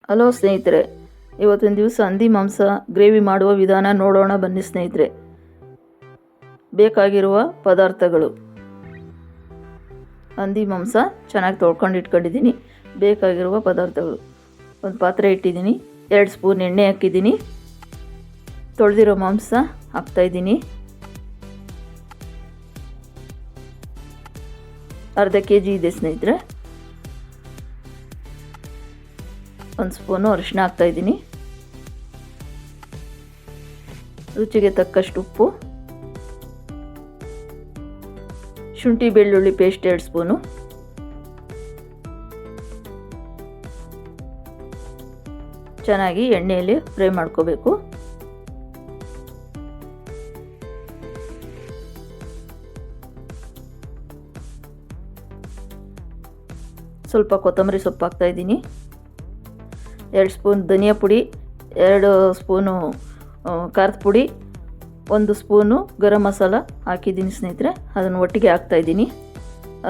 Hello ಸ್ನೇಹಿತರೆ, ಇವತ್ತಿನ ದಿವಸ ಹಂದಿ ಮಾಂಸ ಗ್ರೇವಿ ಮಾಡುವ ವಿಧಾನ ನೋಡೋಣ ಬನ್ನಿ ಸ್ನೇಹಿತರೆ. ಬೇಕಾಗಿರುವ ಪದಾರ್ಥಗಳು: ಹಂದಿ ಮಾಂಸ ಚೆನ್ನಾಗಿ ತೊಳ್ಕೊಂಡು ಇಟ್ಕೊಂಡಿದ್ದೀನಿ. ಬೇಕಾಗಿರುವ ಪದಾರ್ಥಗಳು: ಒಂದು ಪಾತ್ರೆ ಇಟ್ಟಿದ್ದೀನಿ, 2 ಸ್ಪೂನ್ ಎಣ್ಣೆ ಹಾಕಿದ್ದೀನಿ, ತೊಳೆದಿರೋ ಮಾಂಸ ಹಾಕ್ತಾಯಿದ್ದೀನಿ, ಅರ್ಧ kg ಇದೆ ಸ್ನೇಹಿತರೆ. 1 ಸ್ಪೂನು ಅರಿಶಿನ ಹಾಕ್ತಾಯಿದ್ದೀನಿ, ರುಚಿಗೆ ತಕ್ಕಷ್ಟು ಉಪ್ಪು, ಶುಂಠಿ ಬೆಳ್ಳುಳ್ಳಿ ಪೇಸ್ಟ್ 2 ಸ್ಪೂನು, ಚೆನ್ನಾಗಿ ಎಣ್ಣೆಯಲ್ಲಿ ಫ್ರೈ ಮಾಡ್ಕೋಬೇಕು. ಸ್ವಲ್ಪ ಕೊತ್ತಂಬರಿ ಸೊಪ್ಪು ಹಾಕ್ತಾಯಿದ್ದೀನಿ, 2 ಸ್ಪೂನ್ ಧನಿಯಾ ಪುಡಿ, 2 ಸ್ಪೂನು ಖಾರದ ಪುಡಿ, 1 ಸ್ಪೂನು ಗರಂ ಮಸಾಲ ಹಾಕಿದ್ದೀನಿ ಸ್ನೇಹಿತರೆ. ಅದನ್ನು ಒಟ್ಟಿಗೆ ಹಾಕ್ತಾಯಿದ್ದೀನಿ.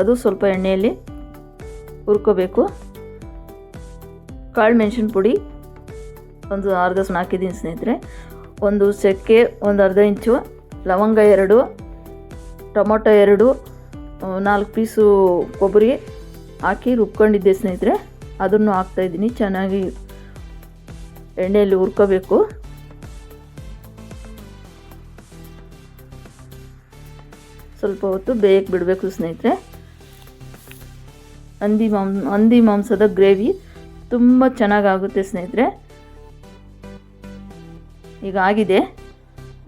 ಅದು ಸ್ವಲ್ಪ ಎಣ್ಣೆಯಲ್ಲಿ ಹುರ್ಕೋಬೇಕು. ಕಾಳು ಮೆಣಸಿನ ಪುಡಿ ಒಂದು ಅರ್ಧ ಸ್ಪೂನ್ ಹಾಕಿದ್ದೀನಿ ಸ್ನೇಹಿತರೆ. 1 ಚಕ್ಕೆ, ಒಂದು ಅರ್ಧ ಇಂಚು ಲವಂಗ, 2 ಟೊಮೊಟೊ, 2 4 ಪೀಸು ಕೊಬ್ಬರಿ ಹಾಕಿ ರುಬ್ಕೊಂಡಿದ್ದೆ ಸ್ನೇಹಿತರೆ. ಅದನ್ನು ಹಾಕ್ತಾಯಿದ್ದೀನಿ. ಚೆನ್ನಾಗಿ ಎಣ್ಣೆಯಲ್ಲಿ ಹುರ್ಕೋಬೇಕು. ಸ್ವಲ್ಪ ಹೊತ್ತು ಬೇಯಕ್ಕೆ ಬಿಡಬೇಕು ಸ್ನೇಹಿತರೆ. ಹಂದಿ ಮಾಂಸದ ಗ್ರೇವಿ ತುಂಬ ಚೆನ್ನಾಗಾಗುತ್ತೆ ಸ್ನೇಹಿತರೆ. ಈಗ ಆಗಿದೆ.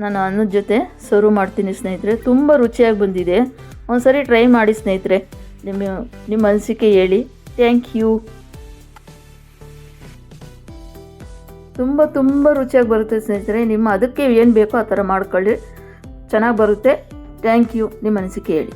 ನಾನು ಅನ್ನದ ಜೊತೆ ಸರ್ವ್ ಮಾಡ್ತೀನಿ ಸ್ನೇಹಿತರೆ. ತುಂಬ ರುಚಿಯಾಗಿ ಬಂದಿದೆ. ಒಂದ್ಸರಿ ಟ್ರೈ ಮಾಡಿ ಸ್ನೇಹಿತರೆ. ನಿಮ್ಮ ಅನಿಸಿಕೆ ಹೇಳಿ. Thank you. ತುಂಬ ರುಚಿಯಾಗಿ ಬರುತ್ತೆ ಸ್ನೇಹಿತರೆ. ಅದಕ್ಕೆ ಏನು ಬೇಕೋ ಆ ಥರ ಮಾಡ್ಕೊಳ್ಳಿ, ಚೆನ್ನಾಗಿ ಬರುತ್ತೆ. Thank you. ನಿಮ್ಮ ಅನಿಸಿಕೆ ಹೇಳಿ.